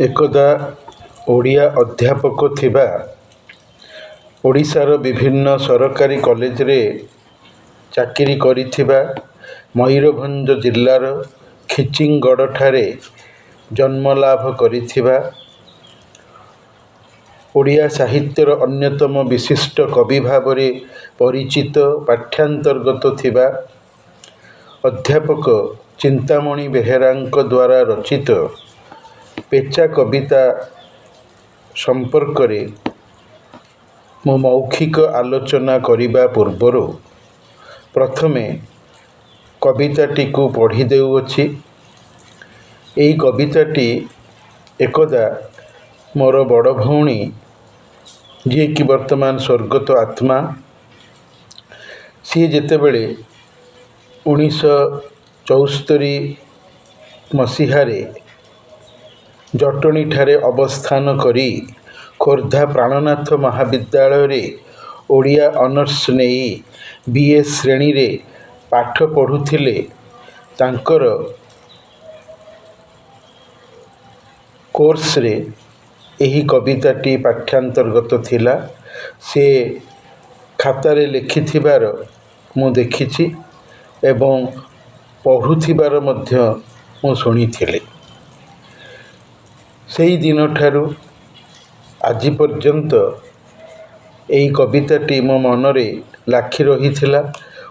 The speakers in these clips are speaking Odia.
एकदा ओडिया अध्यापक थिबा ओडिशार विभिन्न सरकारी कॉलेज रे चाकरी करिथिबा मयूरभंज जिल्लार खिचिंगड़ ठारे जन्मलाभ करिथिबा ओडिया साहित्यर अन्यतम विशिष्ट कवि भावरे परिचित पाठ्यांतर्गत थिबा अध्यापक चिंतामणि बेहेरांक द्वारा रचित पेचा कविता संपर्क रे मो मौखिक आलोचना करिबा पूर्वरु प्रथमे कविताटी को पढ़ी देउछि। एई कविताटी एकदा मोर बड़ भौणी जी कि वर्तमान स्वर्गत आत्मा सी जेतेबेले 1974 मसीहारे जटणी ठारे अवस्थान करी खोर्धा प्राणनाथ महाविद्यालय रे ओडिया ऑनर्स नहीं बीए श्रेणी रे पाठ पढ़ुथिले तांकर कोर्स रे एही कविताटी पाठ्यांतर्गत थिला। से खातारे लिखिथिबार मु देखिछि एवं पढ़ुथिबार मध्य मु शुणिथिले। सेही दिन ठारू आज पर्यंत एही कविताटी मो मनरे लाखी रहिथिला।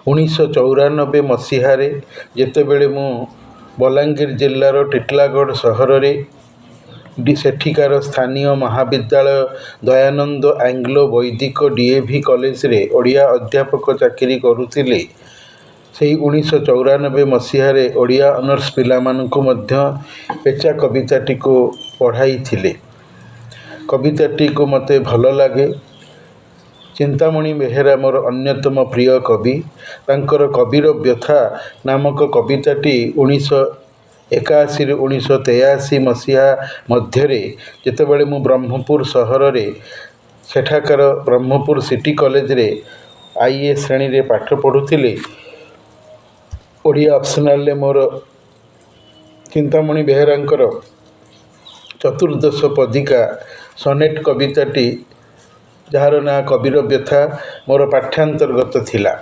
1994 मसीहारे जेतेबेले मु बलांगीर जिल्लार टिटलागढ़ सहर रे सेठिकार स्थानीय महाविद्यालय दयानंद आंग्लो वैदिक डीएवी कॉलेज रे ओडिया अध्यापक चाकरी करुथिले। सेही 1994 मसीहारे ओडिया ऑनर्स पिला मानकु मध्य पेचा कविताटी को पढ़ाई थिले। कविताटी को मते भल लागे। चिंतामणि बेहेरा मोर अन्यतम प्रिय कवि। तांकर कविर व्यथा नामक कविताटी 1981 ରୁ 1983 मसीहा मध्यरे जेतेबेले मु ब्रह्मपुर सहर रे सेठाकार ब्रह्मपुर सिटी कॉलेज रे आईए श्रेणी रे पाठ पढ़ुथिले। ओडिया ऑप्शनल ले मोर चिंतामणि बेहेरांकर चतुर्दश पदिका सनेट कविताटी जार ना कविर व्यथा मोर पाठ्यांतर्गत थिला।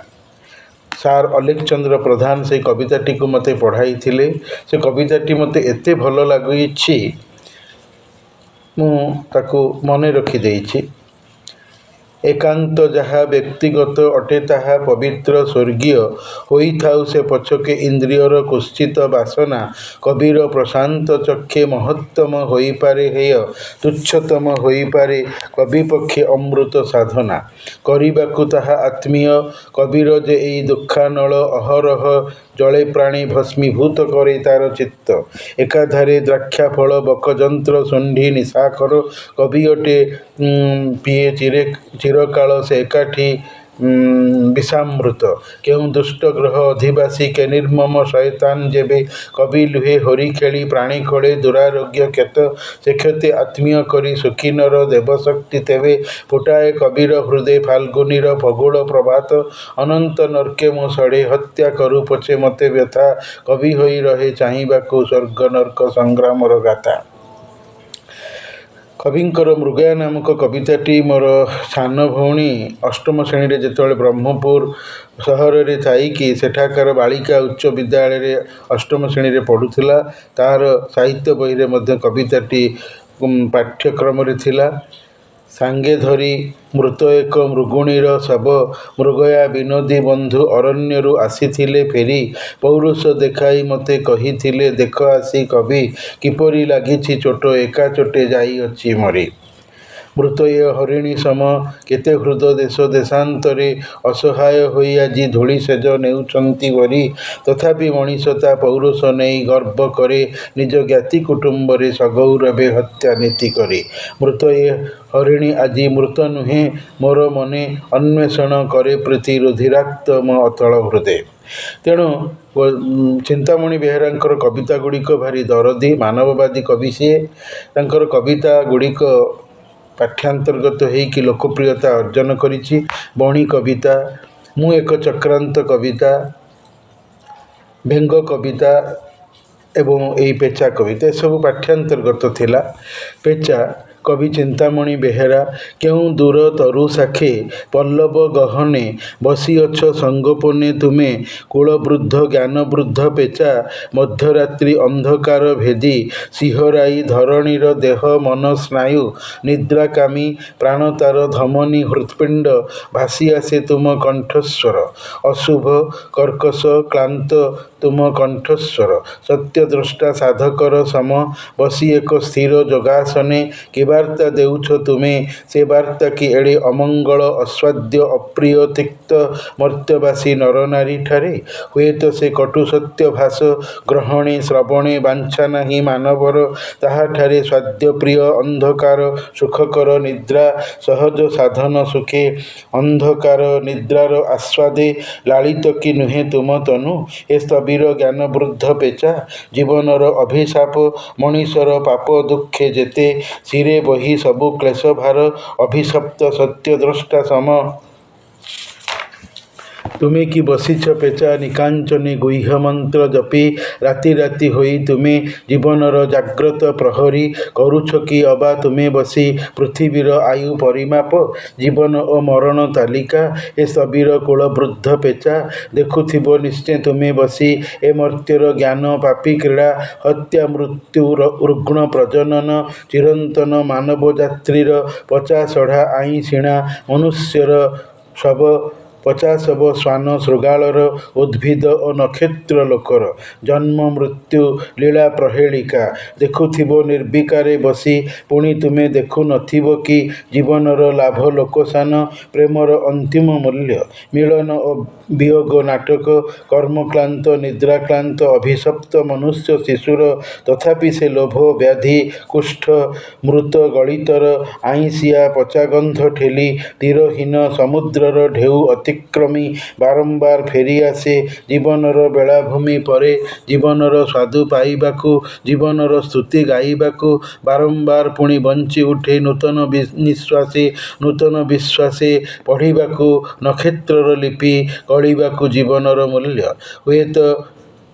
सार अलेख चंद्र प्रधान से कविताटी को मते पढ़ाई थिले। से कविताटी मते एते भल लागिछि मु ताको मने रखी देइछि। एकांत जहा व्यक्तिगत अटे ताहा पवित्र स्वर्गीय होई थाउ से पछके इंद्रियर कुश्चित बासना कबीर प्रशांत चक्षे महत्तम होई पारे हेय तुच्छतम होई पारे कवि पक्षे अमृत साधना करिबाकु ताहा आत्मीय कबीर जे एई दुखानल अहरह जले प्राणी भस्मीभूत करे तार चित्त एकाधारे द्राक्षा फल बकजंत्र सुंढी निशाखर कवि अटे पिए चिरकाल से एकाठी विषामृत क्यों दुष्ट ग्रह अधिवासी के निर्मम शैतान जेबे कवि लुहे हरि खेली प्राणी खोले दुरारोग्य क्षत से क्षति आत्मीय करी सुखीनर देवशक्ति तेवे फुटाए कबीर हृदय फाल्गुनीर फगुड़ प्रभात अनंत नर्के मो सड़े हत्या करू पछे मते व्यथा कवि होई रहे चाहिबाकू स्वर्ग नर्क संग्रामर गाथा। कविंकर मृगया नामक कविताटी मोर सान भौणी अष्टम श्रेणी रे जेतेबेले ब्रह्मपुर सहर रे थाईकी सेठाकार बालिका उच्च विद्यालय रे अष्टम श्रेणी रे पढ़ुथिला। तार साहित्य बही रे मध्य कविताटी पाठ्यक्रम रे थिला। सांगे धरी मृत एक मृगुणीर शव मृगया विनोदी बंधु अरण्यरु आसीथिले फेरी पौरुष देखाई मते कहिथिले देख आसी कवि किपरि लागिछि चोट एका चोटे जाई अछि मरी मृत ए हरिणी सम केते हृद देश देशांतरे असहाय होई आजी धूली सेज नेउचंती वरी तथापि मनीषता पौरुष नहीं गर्व करे निज ज्ञाति कुटुंब रे सगौरवे हत्या नीति करे मृत ए हरिणी आजी मृत नुहे मोर मने अन्वेषण करे प्रीति रुधिराक्त मो अतल हृदय। तेणु चिंतामणि बेहेरांकर कविता गुड़िक भारी दरदी मानववादी कवि सी तांकर कविता गुड़िक पाठ्यांतर्गत होइकि लोकप्रियता अर्जन करिछि। बणी कविता मु एक चक्रांत कविता व्यंग कविता ଏବଂ ଏଇ ପେଚା କବିତା ଏସବୁ ପାଠ୍ୟାନ୍ତର୍ଗତ ଥିଲା। ପେଚା କବି ଚିନ୍ତାମଣି ବେହେରା। କେଉଁ ଦୂର ତରୁ ଶାଖେ ପଲ୍ଲବ ଗହନେ ବସିଅଛ ସଙ୍ଗୋପନେ ତୁମେ କୁଳବୃଦ୍ଧ ଜ୍ଞାନବୃଦ୍ଧ ପେଚା ମଧ୍ୟରାତ୍ରି ଅନ୍ଧକାର ଭେଦି ଶିହରାଇ ଧରଣୀର ଦେହ ମନ ସ୍ନାୟୁ ନିଦ୍ରାକାମୀ ପ୍ରାଣ ତାର ଧମନୀ ହୃତ୍ପିଣ୍ଡ ଭାସି ଆସେ ତୁମ କଣ୍ଠସ୍ୱର ଅଶୁଭ କର୍କଶ କ୍ଳାନ୍ତ ତୁମ କଣ୍ଠସ୍ୱର ସତ୍ୟଦ୍ରଷ୍ଟା ସାଧକର ସମ ବସି ଏକ ସ୍ଥିର ଯୋଗାସନେ କି ବାର୍ତ୍ତା ଦେଉଛ ତୁମେ ସେ ବାର୍ତ୍ତା କି ଏଡ଼େ ଅମଙ୍ଗଳ ଅସ୍ୱାଦ୍ୟ ଅପ୍ରିୟ ତିକ୍ତ ମର୍ତ୍ତ୍ୟବାସୀ ନରନାରୀଠାରେ ହୁଏତ ସେ କଟୁ ସତ୍ୟ ଭାଷ ଗ୍ରହଣେ ଶ୍ରବଣେ ବାଞ୍ଛା ନାହିଁ ମାନବର ତାହାଠାରେ ସ୍ୱାଦ୍ୟପ୍ରିୟ ଅନ୍ଧକାର ସୁଖକର ନିଦ୍ରା ସହଜ ସାଧନ ସୁଖେ ଅନ୍ଧକାର ନିଦ୍ରାର ଆସ୍ୱାଦେ ଲାଳିତ କି ନୁହେଁ ତୁମ ତନୁ ଏ ସ୍ଥବିର ଜ୍ଞାନବୃଦ୍ଧ ପେଚା ଜୀବନର ଅଭିଶାପ ମଣିଷର ପାପ ଦୁଃଖେ ଯେତେ ଶିରେ ବହି ସବୁ କ୍ଲେଶ ଭାର ଅଭିଶପ୍ତ ସତ୍ୟଦ୍ରଷ୍ଟା ସମ ତୁମେ କି ବସିଛ ପେଚା ନିକାଞ୍ଚନୀ ଗୁହ୍ୟ ମନ୍ତ୍ର ଜପି ରାତି ରାତି ହୋଇ ତୁମେ ଜୀବନର ଜାଗ୍ରତ ପ୍ରହରୀ କରୁଛ କି ଅବା ତୁମେ ବସି ପୃଥିବୀର ଆୟୁ ପରିମାପ ଜୀବନ ଓ ମରଣ ତାଲିକା ଏ ସ୍ଥବିର କୁଳବୃଦ୍ଧ ପେଚା ଦେଖୁଥିବ ନିଶ୍ଚେ ତୁମେ ବସି ଏ ମର୍ତ୍ତ୍ୟର ଜ୍ଞାନ ପାପୀ କ୍ରୀଡ଼ା ହତ୍ୟା ମୃତ୍ୟୁ ରୁଗ୍ଣ ପ୍ରଜନନ ଚିରନ୍ତନ ମାନବ ଯାତ୍ରୀର ପଚା ସଢ଼ା ଆଇଁଷିଣା ମନୁଷ୍ୟର ଶବ ପଚାଶବ ଶ୍ୱାନ ଶୃଗାଳର ଉଦ୍ଭିଦ ଓ ନକ୍ଷତ୍ର ଲୋକର ଜନ୍ମ ମୃତ୍ୟୁ ଲୀଳା ପ୍ରହେଳିକା ଦେଖୁଥିବ ନିର୍ବିକାରେ ବସି ପୁଣି ତୁମେ ଦେଖୁ ନଥିବ କି ଜୀବନର ଲାଭ ଲୋକସାନ ପ୍ରେମର ଅନ୍ତିମ ମୂଲ୍ୟ ମିଳନ ଓ ବିୟୋଗ ନାଟକ କର୍ମକ୍ଳାନ୍ତ ନିଦ୍ରାକ୍ଳାନ୍ତ ଅଭିଶପ୍ତ ମନୁଷ୍ୟ ଶିଶୁର ତଥାପି ସେ ଲୋଭ ବ୍ୟାଧି କୁଷ୍ଠ ମୃତ ଗଳିତର ଆଇଁଷିଆ ପଚାଗନ୍ଧ ଠେଲି ତୀରହୀନ ସମୁଦ୍ରର ଢେଉ ଅତିକ୍ରମୀ ବାରମ୍ବାର ଫେରିଆସେ ଜୀବନର ବେଳାଭୂମି ପରେ ଜୀବନର ସ୍ୱାଦୁ ପାଇବାକୁ ଜୀବନର ସ୍ତୁତି ଗାଇବାକୁ ବାରମ୍ବାର ପୁଣି ବଞ୍ଚି ଉଠେ ନୂତନ ନିଶ୍ୱାସେ ନୂତନ ବିଶ୍ୱାସେ ପଢ଼ିବାକୁ ନକ୍ଷତ୍ରର ଲିପି ଗଢ଼ିବାକୁ ଜୀବନର ମୂଲ୍ୟ ହୁଏତ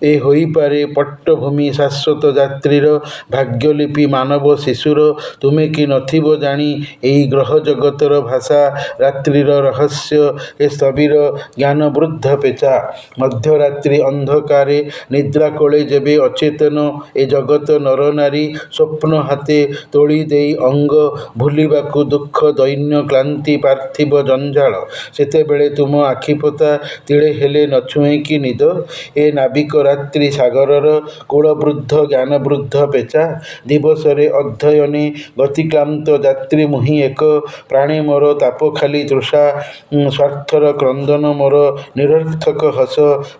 ଏ ହୋଇପାରେ ପଟ୍ଟଭୂମି ଶାଶ୍ୱତ ଯାତ୍ରୀର ଭାଗ୍ୟଲିପି ମାନବ ଶିଶୁର ତୁମେ କି ନଥିବ ଜାଣି ଏହି ଗ୍ରହ ଜଗତର ଭାଷା ରାତ୍ରିର ରହସ୍ୟ ଏ ସ୍ଥବିର ଜ୍ଞାନବୃଦ୍ଧ ପେଚା ମଧ୍ୟରାତ୍ରି ଅନ୍ଧକାରେ ନିଦ୍ରା କୋଳେ ଯେବେ ଅଚେତନ ଏ ଜଗତ ନରନାରୀ ସ୍ୱପ୍ନ ହାତେ ତୋଳି ଦେଇ ଅଙ୍ଗ ଭୁଲିବାକୁ ଦୁଃଖ ଦୈନ୍ୟ କ୍ଳାନ୍ତି ପାର୍ଥିବ ଜଞ୍ଜାଳ ସେତେବେଳେ ତୁମ ଆଖିପତା ତିଳେ ହେଲେ ନଛୁଏଁ କି ନିଦ ଏ ନାବିକ ରାତ୍ରି ସାଗରର କୂଳବୃଦ୍ଧ ଜ୍ଞାନବୃଦ୍ଧ ପେଚା ଦିବସରେ ଅଧ୍ୟୟନେ ଗତିକ୍ଳାନ୍ତ ଯାତ୍ରୀ ମୁହିଁ ଏକ ପ୍ରାଣେ ମୋର ତାପ ଖାଲି ତୃଷା ସ୍ୱାର୍ଥର କ୍ରନ୍ଦନ ମୋର ନିରର୍ଥକ ହସ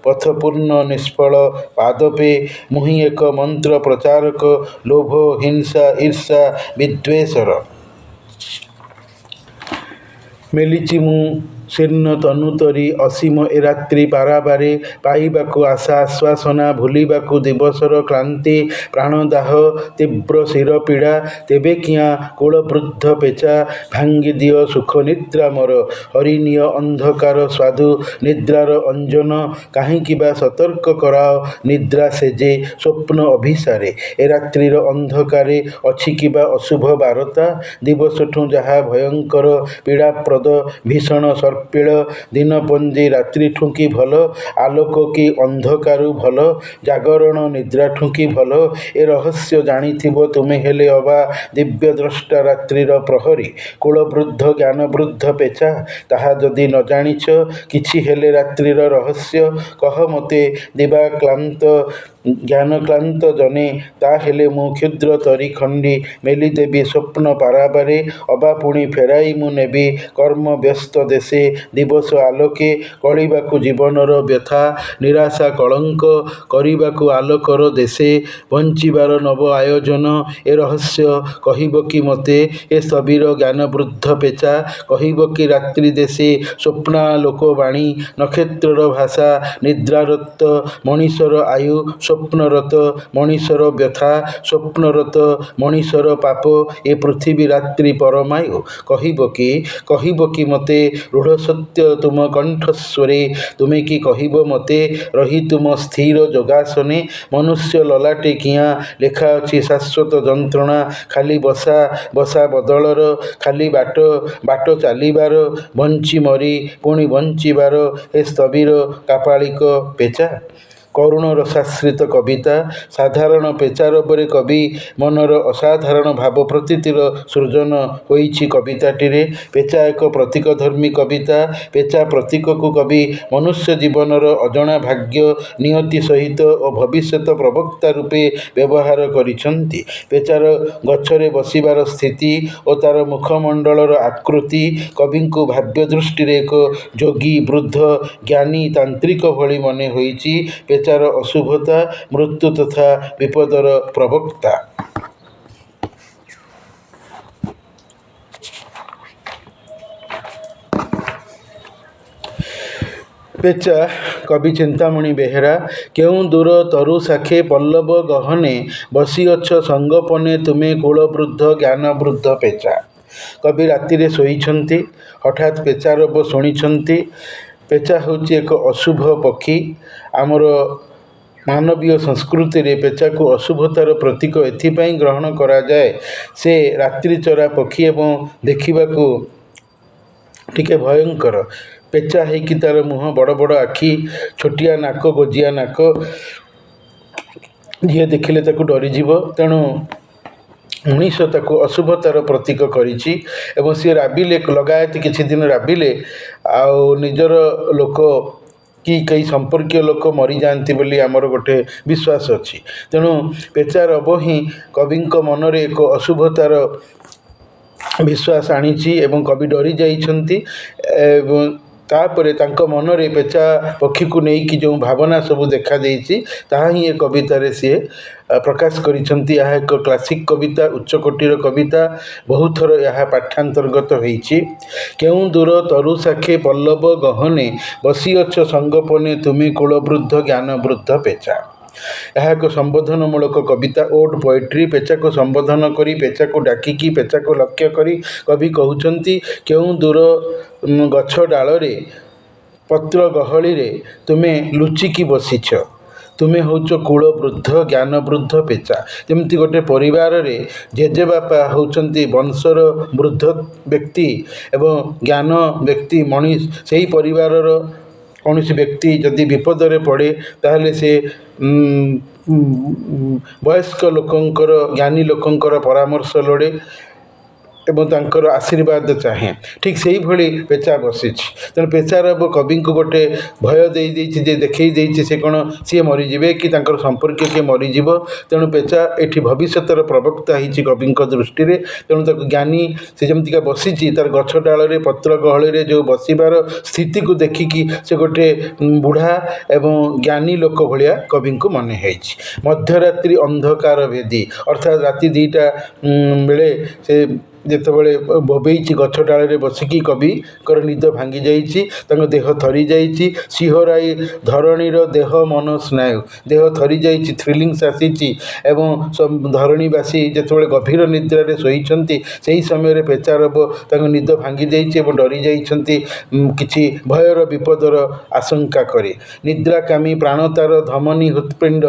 ପଥପୂର୍ଣ୍ଣ ନିଷ୍ଫଳ ପାଦପେ ମୁହିଁ ଏକ ମନ୍ତ୍ର ପ୍ରଚାରକ ଲୋଭ ହିଂସା ଈର୍ଷା ବିଦ୍ୱେଷର ମେଲିଛି ମୁଁ ଶୀର୍ଣ୍ଣ ତନୁତରି ଅସୀମ ଏ ରାତ୍ରି ପାରାବାରେ ପାଇବାକୁ ଆଶା ଆଶ୍ୱାସନା ଭୁଲିବାକୁ ଦିବସର କ୍ଳାନ୍ତି ପ୍ରାଣଦାହ ତୀବ୍ର ଶିରପୀଡ଼ା ତେବେ କିଆଁ କୂଳବୃଦ୍ଧ ପେଚା ଭାଙ୍ଗିଦିଅ ସୁଖ ନିଦ୍ରା ମୋର ହରିନିୟ ଅନ୍ଧକାର ସ୍ୱାଦୁ ନିଦ୍ରାର ଅଞ୍ଜନ କାହିଁକି ବା ସତର୍କ କରାଅ ନିଦ୍ରା ସେଜେ ସ୍ୱପ୍ନ ଅଭିସାରେ ଏ ରାତ୍ରିର ଅନ୍ଧକାରେ ଅଛି କିବା ଅଶୁଭ ବାରତା ଦିବସଠୁ ଯାହା ଭୟଙ୍କର ପୀଡ଼ାପ୍ରଦ ଭୀଷଣ ସର୍ପିଳ ଦିନପଞ୍ଜି ରାତ୍ରିଠୁ କି ଭଲ ଆଲୋକ କି ଅନ୍ଧକାରୁ ଭଲ ଜାଗରଣ ନିଦ୍ରାଠୁ କି ଭଲ ଏ ରହସ୍ୟ ଜାଣିଥିବ ତୁମେ ହେଲେ ଅବା ଦିବ୍ୟଦ୍ରଷ୍ଟା ରାତ୍ରିର ପ୍ରହରୀ କୂଳବୃଦ୍ଧ ଜ୍ଞାନବୃଦ୍ଧ ପେଚା ତାହା ଯଦି ନ ଜାଣିଛ କିଛି ହେଲେ ରାତ୍ରିର ରହସ୍ୟ କହ ମୋତେ ଦିବାକ୍ଳାନ୍ତ ଜ୍ଞାନକ୍ଳାନ୍ତ ଜନେ ତାହେଲେ ମୁଁ କ୍ଷୁଦ୍ର ତରି ଖଣ୍ଡି ମେଲିଦେବି ସ୍ୱପ୍ନ ପାରାବାରେ ଅବା ପୁଣି ଫେରାଇ ମୁଁ ନେବି କର୍ମ ବ୍ୟସ୍ତ ଦେଶେ ଦିବସ ଆଲୋକେ କଳିବାକୁ ଜୀବନର ବ୍ୟଥା ନିରାଶା କଳଙ୍କ କରିବାକୁ ଆଲୋକର ଦେଶେ ବଞ୍ଚିବାର ନବ ଆୟୋଜନ ଏ ରହସ୍ୟ କହିବ କି ମୋତେ ଏ ସ୍ଥବିର ଜ୍ଞାନବୃଦ୍ଧ ପେଚା କହିବ କି ରାତ୍ରି ଦେଶେ ସ୍ୱପ୍ନାଲୋକ ବାଣୀ ନକ୍ଷତ୍ରର ଭାଷା ନିଦ୍ରାରତ ମଣିଷର ଆୟୁ ସ୍ୱପ୍ନରତ ମଣିଷର ବ୍ୟଥା, ସ୍ୱପ୍ନରତ ମଣିଷର ପାପ, ଏ ପୃଥିବୀ ରାତ୍ରି ପରମାୟୁ। କହିବ କି ମୋତେ ରୂଢ଼ ସତ୍ୟ ତୁମ କଣ୍ଠସ୍ୱରେ? ତୁମେ କି କହିବ ମୋତେ ରହି ତୁମ ସ୍ଥିର ଯୋଗାସନେ? ମନୁଷ୍ୟ ଲଲାଟେ କିଆଁ ଲେଖା ଅଛି ଶାଶ୍ୱତ ଯନ୍ତ୍ରଣା, ଖାଲି ବସା ବଦଳର, ଖାଲି ବାଟ ଚାଲିବାର, ବଞ୍ଚି ମରି ପୁଣି ବଞ୍ଚିବାର, ଏ ସ୍ଥବିର କାପାଳିକ ପେଚା। କରୁଣ ରସାଶ୍ରିତ କବିତା। ସାଧାରଣ ପେଚାରବରେ କବି ମନର ଅସାଧାରଣ ଭାବ ପ୍ରତୀତିର ସୃଜନ ହୋଇଛି କବିତାଟିରେ। ପେଚା ଏକ ପ୍ରତୀକଧର୍ମୀ କବିତା। ପେଚା ପ୍ରତୀକକୁ କବି ମନୁଷ୍ୟ ଜୀବନର ଅଜଣା ଭାଗ୍ୟ, ନିୟତି ସହିତ ଓ ଭବିଷ୍ୟତ ପ୍ରବକ୍ତା ରୂପେ ବ୍ୟବହାର କରିଛନ୍ତି। ପେଚାର ଗଛରେ ବସିବାର ସ୍ଥିତି ଓ ତାର ମୁଖମଣ୍ଡଳର ଆକୃତି କବିଙ୍କୁ ଭାବ୍ୟ ଦୃଷ୍ଟିରେ ଏକ ଯୋଗୀ, ବୃଦ୍ଧ, ଜ୍ଞାନୀ, ତାନ୍ତ୍ରିକ ଭଳି ମନେ ହୋଇଛି। ପେଚାର ଅଶୁଭତା ମୃତ୍ୟୁ ତଥା ବିପଦର ପ୍ରବକ୍ତା। ପେଚା। କବି ଚିନ୍ତାମଣି ବେହେରା। କେଉଁ ଦୂର ତରୁ ଶାଖେ ପଲ୍ଲବ ଗହନେ, ବସିଅଛ ସଙ୍ଗୋପନେ ତୁମେ କୁଳବୃଦ୍ଧ ଜ୍ଞାନବୃଦ୍ଧ ପେଚା। କବି ରାତିରେ ଶୋଇଛନ୍ତି, ହଠାତ୍ ପେଚାରବ ଶୁଣିଛନ୍ତି। ପେଚା ହେଉଛି ଏକ ଅଶୁଭ ପକ୍ଷୀ। ଆମର ମାନବୀୟ ସଂସ୍କୃତିରେ ପେଚାକୁ ଅଶୁଭତାର ପ୍ରତୀକ ଏଥିପାଇଁ ଗ୍ରହଣ କରାଯାଏ, ସେ ରାତ୍ରିଚରା ପକ୍ଷୀ ଏବଂ ଦେଖିବାକୁ ଟିକେ ଭୟଙ୍କର। ପେଚା ହେଇକି ତାର ମୁହଁ, ବଡ଼ ବଡ଼ ଆଖି, ଛୋଟିଆ ନାକ, ଗୋଜିଆ ନାକ, ଯିଏ ଦେଖିଲେ ତାକୁ ଡରିଯିବ। ତେଣୁ ମଣିଷ ତାକୁ ଅଶୁଭତାର ପ୍ରତୀକ କରିଛି ଏବଂ ସିଏ ରାବିଲେ, ଲଗାୟତ କିଛି ଦିନ ରାବିଲେ ଆଉ ନିଜର ଲୋକ କି କେହି ସମ୍ପର୍କୀୟ ଲୋକ ମରିଯାଆନ୍ତି ବୋଲି ଆମର ଗୋଟେ ବିଶ୍ୱାସ ଅଛି। ତେଣୁ ପେଚା ରବ ହିଁ କବିଙ୍କ ମନରେ ଏକ ଅଶୁଭତାର ବିଶ୍ୱାସ ଆଣିଛି ଏବଂ କବି ଡରି ଯାଇଛନ୍ତି। ଏବଂ ତାପରେ ତାଙ୍କ ମନରେ ପେଚା ପକ୍ଷୀକୁ ନେଇକି ଯେଉଁ ଭାବନା ସବୁ ଦେଖାଦେଇଛି ତାହା ହିଁ ଏ କବିତାରେ ସିଏ ପ୍ରକାଶ କରିଛନ୍ତି। ଏହା ଏକ କ୍ଲାସିକ୍ କବିତା, ଉଚ୍ଚକୋଟୀର କବିତା। ବହୁଥର ଏହା ପାଠ୍ୟାନ୍ତର୍ଗତ ହୋଇଛି। କେଉଁ ଦୂର ତରୁ ଶାଖେ ପଲ୍ଲବ ଗହନେ, ବସିଅଛ ସଙ୍ଗୋପନେ ତୁମେ କୁଳବୃଦ୍ଧ ଜ୍ଞାନବୃଦ୍ଧ ପେଚା। ଏହା ଏକ ସମ୍ବୋଧନମୂଳକ କବିତା, ଓଡ୍ ପୋଏଟ୍ରି। ପେଚାକୁ ସମ୍ବୋଧନ କରି, ପେଚାକୁ ଡାକିକି, ପେଚାକୁ ଲକ୍ଷ୍ୟ କରି କବି କହୁଛନ୍ତି, କେଉଁ ଦୂର ଗଛ ଡାଳରେ, ପତ୍ର ଗହଳିରେ ତୁମେ ଲୁଚିକି ବସିଛ। ତୁମେ ହେଉଛ କୂଳବୃଦ୍ଧ ଜ୍ଞାନବୃଦ୍ଧ ପେଚା। ଯେମିତି ଗୋଟେ ପରିବାରରେ ଜେଜେବାପା ହେଉଛନ୍ତି ବଂଶର ବୃଦ୍ଧ ବ୍ୟକ୍ତି ଏବଂ ଜ୍ଞାନ ବ୍ୟକ୍ତି ମଣିଷ। ସେହି ପରିବାରର କୌଣସି ବ୍ୟକ୍ତି ଯଦି ବିପଦରେ ପଡ଼େ ତାହେଲେ ସେ ବୟସ୍କ ଲୋକଙ୍କର, ଜ୍ଞାନୀ ଲୋକଙ୍କର ପରାମର୍ଶ ଲୋଡ଼େ ଏବଂ ତାଙ୍କର ଆଶୀର୍ବାଦ ଚାହେଁ। ଠିକ୍ ସେଇଭଳି ପେଚା ବସିଛି। ତେଣୁ ପେଚାର କବିଙ୍କୁ ଗୋଟେ ଭୟ ଦେଇଛି, ଯେ ଦେଖେଇ ଦେଇଛି ସେ କ'ଣ ସିଏ ମରିଯିବେ କି ତାଙ୍କର ସମ୍ପର୍କୀୟ କିଏ ମରିଯିବ। ତେଣୁ ପେଚା ଏଠି ଭବିଷ୍ୟତର ପ୍ରବକ୍ତା ହେଇଛି କବିଙ୍କ ଦୃଷ୍ଟିରେ। ତେଣୁ ତାକୁ ଜ୍ଞାନୀ, ସେ ଯେମିତିକା ବସିଛି ତାର ଗଛ ଡାଳରେ ପତ୍ର ଗହଳିରେ ଯେଉଁ ବସିବାର ସ୍ଥିତିକୁ ଦେଖିକି ସେ ଗୋଟେ ବୁଢ଼ା ଏବଂ ଜ୍ଞାନୀ ଲୋକ ଭଳିଆ କବିଙ୍କୁ ମନେ ହେଇଛି। ମଧ୍ୟରାତ୍ରି ଅନ୍ଧକାର ଭେଦି, ଅର୍ଥାତ୍ ରାତି 2ଟା ବେଳେ ସେ ଯେତେବେଳେ ବୋବେଇଛି ଗଛ ଡାଳରେ ବସିକି କବିଙ୍କର ନିଦ ଭାଙ୍ଗି ଯାଇଛି, ତାଙ୍କ ଦେହ ଥରିଯାଇଛି। ଶିହରାଇ ଧରଣୀର ଦେହ ମନ ସ୍ନାୟୁ, ଦେହ ଥରିଯାଇଛି, ଥ୍ରିଲିଂସ୍ ଆସିଛି ଏବଂ ଧରଣୀବାସୀ ଯେତେବେଳେ ଗଭୀର ନିଦ୍ରାରେ ଶୋଇଛନ୍ତି ସେହି ସମୟରେ ପେଚାରବ ତାଙ୍କ ନିଦ ଭାଙ୍ଗି ଯାଇଛି ଏବଂ ଡରି ଯାଇଛନ୍ତି କିଛି ଭୟର ବିପଦର ଆଶଙ୍କା କରି। ନିଦ୍ରାକାମୀ ପ୍ରାଣତାର ଧମନୀ ହୃତ୍ପିଣ୍ଡ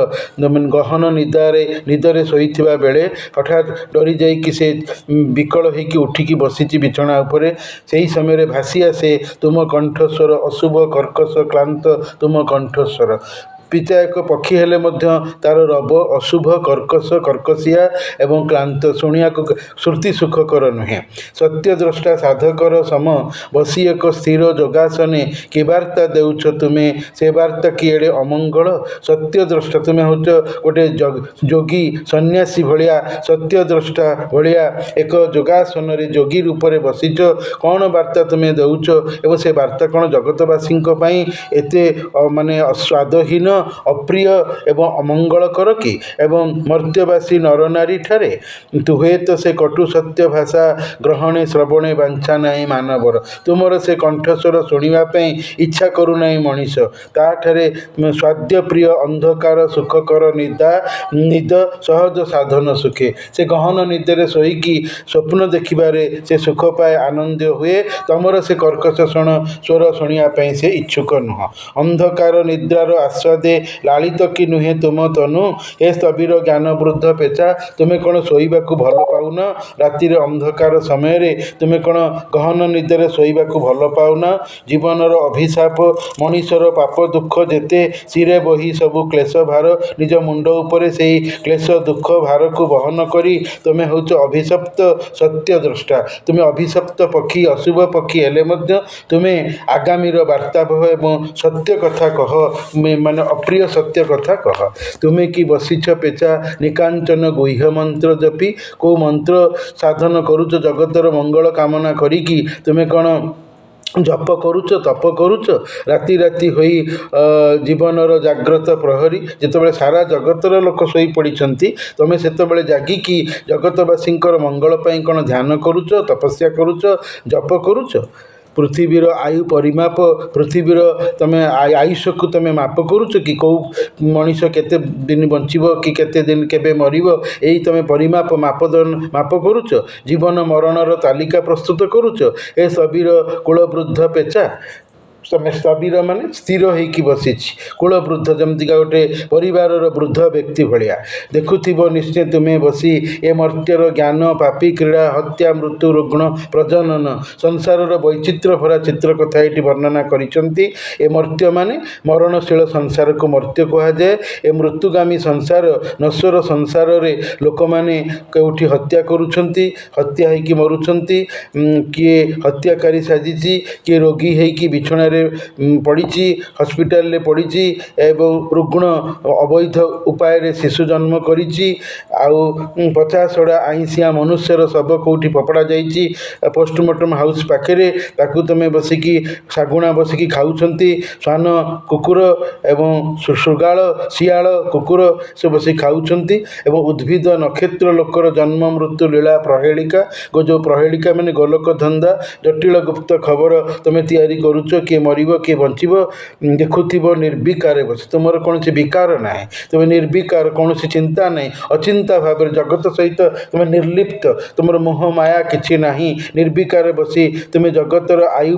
ଗହନ ନିଦରେ ଶୋଇଥିବା ବେଳେ ହଠାତ୍ ଡରି ଯାଇକି ସେ ବିକଳ ହେଇକି ଉଠିକି ବସିଛି ବିଛଣା ଉପରେ। ସେହି ସମୟରେ ଭାସି ଆସେ ତୁମ କଣ୍ଠସ୍ୱର, ଅଶୁଭ କର୍କଶ କ୍ଳାନ୍ତ ତୁମ କଣ୍ଠସ୍ୱର। ପେଚା ଏକ ପକ୍ଷୀ ହେଲେ ମଧ୍ୟ ତାର ରବ ଅଶୁଭ, କର୍କଶ, କର୍କଶିଆ ଏବଂ କ୍ଳାନ୍ତ, ଶୁଣିବାକୁ ଶ୍ରୁତି ସୁଖକର ନୁହେଁ। ସତ୍ୟଦ୍ରଷ୍ଟା ସାଧକର ସମ, ବସି ଏକ ସ୍ଥିର ଯୋଗାସନେ, କି ବାର୍ତ୍ତା ଦେଉଛ ତୁମେ, ସେ ବାର୍ତ୍ତା କି ଏଡ଼େ ଅମଙ୍ଗଳ। ସତ୍ୟଦ୍ରଷ୍ଟା, ତୁମେ ହେଉଛ ଗୋଟେ ଯୋଗୀ ସନ୍ନ୍ୟାସୀ ଭଳିଆ, ସତ୍ୟଦ୍ରଷ୍ଟା ଭଳିଆ ଏକ ଯୋଗାସନରେ ଯୋଗୀ ରୂପରେ ବସିଛ। କ'ଣ ବାର୍ତ୍ତା ତୁମେ ଦେଉଛ ଏବଂ ସେ ବାର୍ତ୍ତା କ'ଣ ଜଗତବାସୀଙ୍କ ପାଇଁ ଏତେ ମାନେ ସ୍ୱାଦହୀନ ଅପ୍ରିୟ ଏବଂ ଅମଙ୍ଗଳକର କି? ଏବଂ ମର୍ତ୍ତ୍ୟବାସୀ ନରନାରୀଠାରେ ହୁଏତ ସେ କଟୁ ସତ୍ୟ ଭାଷା ଗ୍ରହଣେ ଶ୍ରବଣେ ବାଞ୍ଛା ନାହିଁ ମାନବର। ତୁମର ସେ କଣ୍ଠସ୍ୱର ଶୁଣିବା ପାଇଁ ଇଚ୍ଛା କରୁନାହିଁ ମଣିଷ। ତାଠାରେ ସ୍ୱାଦ୍ୟପ୍ରିୟ ଅନ୍ଧକାର ସୁଖକର ନିଦ ସହଜ ସାଧନ ସୁଖେ। ସେ ଗହନ ନିଦରେ ଶୋଇକି ସ୍ୱପ୍ନ ଦେଖିବାରେ ସେ ସୁଖ ପାଏ, ଆନନ୍ଦ ହୁଏ। ତମର ସେ କର୍କଶ ସ୍ୱର ଶୁଣିବା ପାଇଁ ସେ ଇଚ୍ଛୁକ ନୁହଁ। ଅନ୍ଧକାର ନିଦ୍ରାର ଆସ୍ୱାଦେ ଲାଳିତ କି ନୁହେଁ ତୁମ ତନୁ? ହେ ସ୍ଥବିର ଜ୍ଞାନ ବୃଦ୍ଧ ପେଚା, ତୁମେ କ'ଣ ଶୋଇବାକୁ ଭଲ ପାଉନ? ରାତିର ଅନ୍ଧକାର ସମୟରେ ତୁମେ କ'ଣ ଗହନ ନିଦରେ ଶୋଇବାକୁ ଭଲ ପାଉନ? ଜୀବନର ଅଭିଶାପ, ମଣିଷର ପାପ ଦୁଃଖ ଯେତେ, ଶିରେ ବହି ସବୁ କ୍ଲେଶ ଭାର। ନିଜ ମୁଣ୍ଡ ଉପରେ ସେହି କ୍ଲେଶ ଦୁଃଖ ଭାରକୁ ବହନ କରି ତୁମେ ହେଉଛ ଅଭିଶପ୍ତ ସତ୍ୟଦ୍ରଷ୍ଟା। ତୁମେ ଅଭିଶପ୍ତ ପକ୍ଷୀ, ଅଶୁଭ ପକ୍ଷୀ ହେଲେ ମଧ୍ୟ ତୁମେ ଆଗାମୀର ବାର୍ତ୍ତାବହ ଏବଂ ସତ୍ୟ କଥା କହ, ମାନେ ଅପ୍ରିୟ ସତ୍ୟ କଥା କହ। ତୁମେ କି ବସିଛ ପେଚା ନିକାଞ୍ଚନ ଗୁହ୍ୟ ମନ୍ତ୍ର ଜପି? କେଉଁ ମନ୍ତ୍ର ସାଧନ କରୁଛ ଜଗତର ମଙ୍ଗଳ କାମନା କରିକି? ତୁମେ କ'ଣ ଜପ କରୁଛ, ତପ କରୁଛ? ରାତି ରାତି ହୋଇ ଜୀବନର ଜାଗ୍ରତ ପ୍ରହରୀ, ଯେତେବେଳେ ସାରା ଜଗତର ଲୋକ ଶୋଇପଡ଼ିଛନ୍ତି, ତୁମେ ସେତେବେଳେ ଜାଗିକି ଜଗତବାସୀଙ୍କର ମଙ୍ଗଳ ପାଇଁ କ'ଣ ଧ୍ୟାନ କରୁଛ, ତପସ୍ୟା କରୁଛ, ଜପ କରୁଛ? ପୃଥିବୀର ଆୟୁ ପରିମାପ, ପୃଥିବୀର ତମେ ଆୟୁଷକୁ ତମେ ମାପ କରୁଛ କି? କେଉଁ ମଣିଷ କେତେ ଦିନ ବଞ୍ଚିବ କି କେତେ ଦିନ କେବେ ମରିବ, ଏଇ ତମେ ପରିମାପ ମାପ କରୁଛ? ଜୀବନ ମରଣର ତାଲିକା ପ୍ରସ୍ତୁତ କରୁଛ? ଏ ସ୍ଥବିର କୂଳବୃଦ୍ଧ ପେଚା। ତମେ ସ୍ଥବିର ମାନେ ସ୍ଥିର ହେଇକି ବସିଛି, କୂଳବୃଦ୍ଧ ଯେମିତିକା ଗୋଟେ ପରିବାରର ବୃଦ୍ଧ ବ୍ୟକ୍ତି ଭଳିଆ। ଦେଖୁଥିବ ନିଶ୍ଚୟ ତୁମେ ବସି ଏ ମର୍ତ୍ତ୍ୟର ଜ୍ଞାନ ପାପୀ କ୍ରୀଡ଼ା, ହତ୍ୟା, ମୃତ୍ୟୁ, ରୁଗ୍ଣ ପ୍ରଜନନ, ସଂସାରର ବୈଚିତ୍ର୍ୟ ଭରା ଚିତ୍ର କଥା ଏଠି ବର୍ଣ୍ଣନା କରିଛନ୍ତି। ଏ ମର୍ତ୍ତ୍ୟ ମାନେ ମରଣଶୀଳ ସଂସାରକୁ ମର୍ତ୍ତ୍ୟ କୁହାଯାଏ। ଏ ମୃତ୍ୟୁଗାମୀ ସଂସାର, ନଶ୍ୱର ସଂସାରରେ ଲୋକମାନେ କେଉଁଠି ହତ୍ୟା କରୁଛନ୍ତି, ହତ୍ୟା ହେଇକି ମରୁଛନ୍ତି। କିଏ ହତ୍ୟାକାରୀ ସାଜିଛି, କିଏ ରୋଗୀ ହେଇକି ବିଛଣାରେ ପଡ଼ିଛି, ହସ୍ପିଟାଲରେ ପଡ଼ିଛି ଏବଂ ରୁଗ୍ଣ ଅବୈଧ ଉପାୟରେ ଶିଶୁ ଜନ୍ମ କରିଛି। ଆଉ 50 ଆଇଁଷିଆ ମନୁଷ୍ୟର ଶବ କେଉଁଠି ଫୋପଡ଼ା ଯାଇଛି ପୋଷ୍ଟମର୍ଟମ ହାଉସ୍ ପାଖରେ, ତାକୁ ତୁମେ ବସିକି ଶାଗୁଣା ବସିକି ଖାଉଛନ୍ତି। ଶ୍ୱାନ କୁକୁର ଏବଂ ଶୃଗାଳ ଶିଆଳ କୁକୁର ସେ ବସିକି ଖାଉଛନ୍ତି। ଏବଂ ଉଦ୍ଭିଦ ନକ୍ଷତ୍ର ଲୋକର ଜନ୍ମ ମୃତ୍ୟୁ ଲୀଳା ପ୍ରହେଳିକା, ଯେଉଁ ପ୍ରହେଳିକା ମାନେ ଗୋଲକ ଧନ୍ଦା, ଜଟିଳ ଗୁପ୍ତ ଖବର ତୁମେ ତିଆରି କରୁଛ। କିଏ ମରିବ, କିଏ ବଞ୍ଚିବ ଦେଖୁଥିବ ନିର୍ବିକାରେ ବସି। ତୁମର କୌଣସି ବିକାର ନାହିଁ, ତୁମେ ନିର୍ବିକାର, କୌଣସି ଚିନ୍ତା ନାହିଁ, ଅଚିନ୍ତା ଭାବରେ ଜଗତ ସହିତ ତୁମେ ନିର୍ଲିପ୍ତ, ତୁମର ମୋହ ମାୟା କିଛି ନାହିଁ। ନିର୍ବିକାରେ ବସି ତୁମେ ଜଗତର ଆୟୁ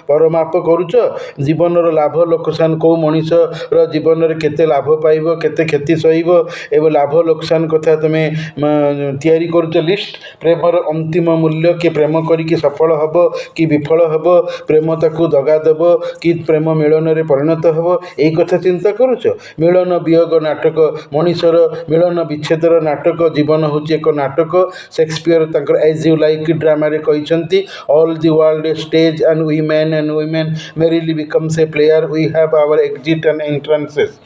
ପରମାପ କରୁଛ। ଜୀବନର ଲାଭ ଲୋକସାନ, କେଉଁ ମଣିଷର ଜୀବନରେ କେତେ ଲାଭ ପାଇବ, କେତେ କ୍ଷତି ସହିବ ଏବଂ ଲାଭ ଲୋକସାନ କଥା ତୁମେ ତିଆରି କରୁଛ ଲିଷ୍ଟ। ପ୍ରେମର ଅନ୍ତିମ ମୂଲ୍ୟ, କିଏ ପ୍ରେମ କରିକି ସଫଳ ହେବ କି ବିଫଳ ହେବ, ପ୍ରେମ ତାକୁ ଦଗା ଦେବ କି ପ୍ରେମ ମିଳନରେ ପରିଣତ ହେବ, ଏଇ କଥା ଚିନ୍ତା କରୁଛ। ମିଳନ ବିୟୋଗ ନାଟକ, ମଣିଷର ମିଳନ ବିଚ୍ଛେଦର ନାଟକ। ଜୀବନ ହେଉଛି ଏକ ନାଟକ। ସେକ୍ସପିୟର ତାଙ୍କର ଏଜ୍ ୟୁ ଲାଇକ୍ ଡ୍ରାମାରେ କହିଛନ୍ତି, all the world a stage and we men and women merely becomes a player, we have our exit and entrances.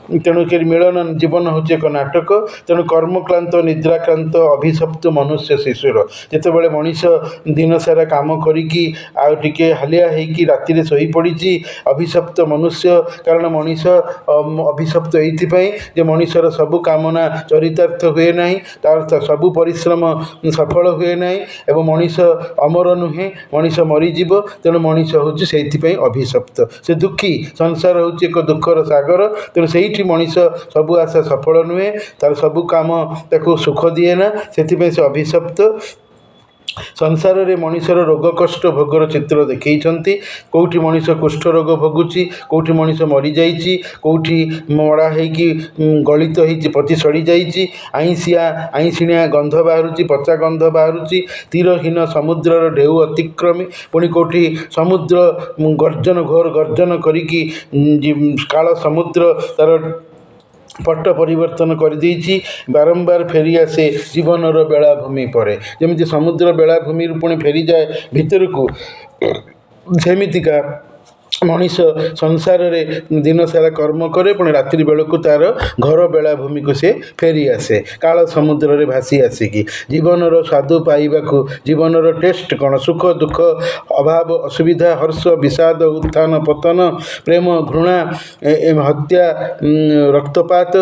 ତେଣୁକରି ମିଳନ ଜୀବନ ହେଉଛି ଏକ ନାଟକ। ତେଣୁ କର୍ମକ୍ଲାନ୍ତ, ନିଦ୍ରାକ୍ରାନ୍ତ, ଅଭିଶପ୍ତ ମନୁଷ୍ୟ ଶିଶୁର ଯେତେବେଳେ ମଣିଷ ଦିନସାରା କାମ କରିକି ଆଉ ଟିକେ ହାଲିଆ ହେଇକି ରାତିରେ ଶୋଇପଡ଼ିଛି, ଅଭିଶପ୍ତ ମନୁଷ୍ୟ। କାରଣ ମଣିଷ ଅଭିଶପ୍ତ ଏଇଥିପାଇଁ ଯେ ମଣିଷର ସବୁ କାମନା ଚରିତାର୍ଥ ହୁଏ ନାହିଁ, ତାର ସବୁ ପରିଶ୍ରମ ସଫଳ ହୁଏ ନାହିଁ ଏବଂ ମଣିଷ ଅମର ନୁହେଁ, ମଣିଷ ମରିଯିବ। ତେଣୁ ମଣିଷ ହେଉଛି ସେଇଥିପାଇଁ ଅଭିଶପ୍ତ, ସେ ଦୁଃଖୀ। ସଂସାର ହେଉଛି ଏକ ଦୁଃଖର ସାଗର। ତେଣୁ ସେଇଠି ମଣିଷ ସବୁ ଆଶା ସଫଳ ନୁହେଁ, ତାର ସବୁ କାମ ତାକୁ ସୁଖ ଦିଏ ନା, ସେଥିପାଇଁ ସେ ଅଭିଶପ୍ତ। ସଂସାରରେ ମଣିଷର ରୋଗ କଷ୍ଟ ଭୋଗର ଚିତ୍ର ଦେଖେଇଛନ୍ତି। କେଉଁଠି ମଣିଷ କୁଷ୍ଠ ରୋଗ ଭୋଗୁଛି, କେଉଁଠି ମଣିଷ ମରିଯାଇଛି, କେଉଁଠି ମଡ଼ା ହେଇକି ଗଳିତ ହେଇଛି, ପଚି ସଡ଼ିଯାଇଛି, ଆଇଁଷିଣିଆ ଗନ୍ଧ ବାହାରୁଛି, ପଚା ଗନ୍ଧ ବାହାରୁଛି। ତୀରହୀନ ସମୁଦ୍ରର ଢେଉ ଅତିକ୍ରମୀ, ପୁଣି କେଉଁଠି ସମୁଦ୍ର ଘୋର ଗର୍ଜନ କରିକି କାଳ ସମୁଦ୍ର ତାର ପଟ ପରିବର୍ତ୍ତନ କରିଦେଇଛି, ବାରମ୍ବାର ଫେରିଆସେ ଜୀବନର ବେଳାଭୂମି ପରେ। ଯେମିତି ସମୁଦ୍ର ବେଳାଭୂମିରୁ ପୁଣି ଫେରିଯାଏ ଭିତରକୁ, ସେମିତିକା ମଣିଷ ସଂସାରରେ ଦିନସାରା କର୍ମ କରେ, ପୁଣି ରାତ୍ରି ବେଳକୁ ତା'ର ଘର ବେଳାଭୂମିକୁ ସେ ଫେରି ଆସେ କାଳ ସମୁଦ୍ରରେ ଭାସି ଆସିକି। ଜୀବନର ସ୍ୱାଦ ପାଇବାକୁ ଜୀବନର ଟେଷ୍ଟ କ'ଣ? ସୁଖ ଦୁଃଖ, ଅଭାବ ଅସୁବିଧା, ହର୍ଷ ବିଷାଦ, ଉତ୍ଥାନ ପତନ, ପ୍ରେମ ଘୃଣା, ହତ୍ୟା ରକ୍ତପାତ,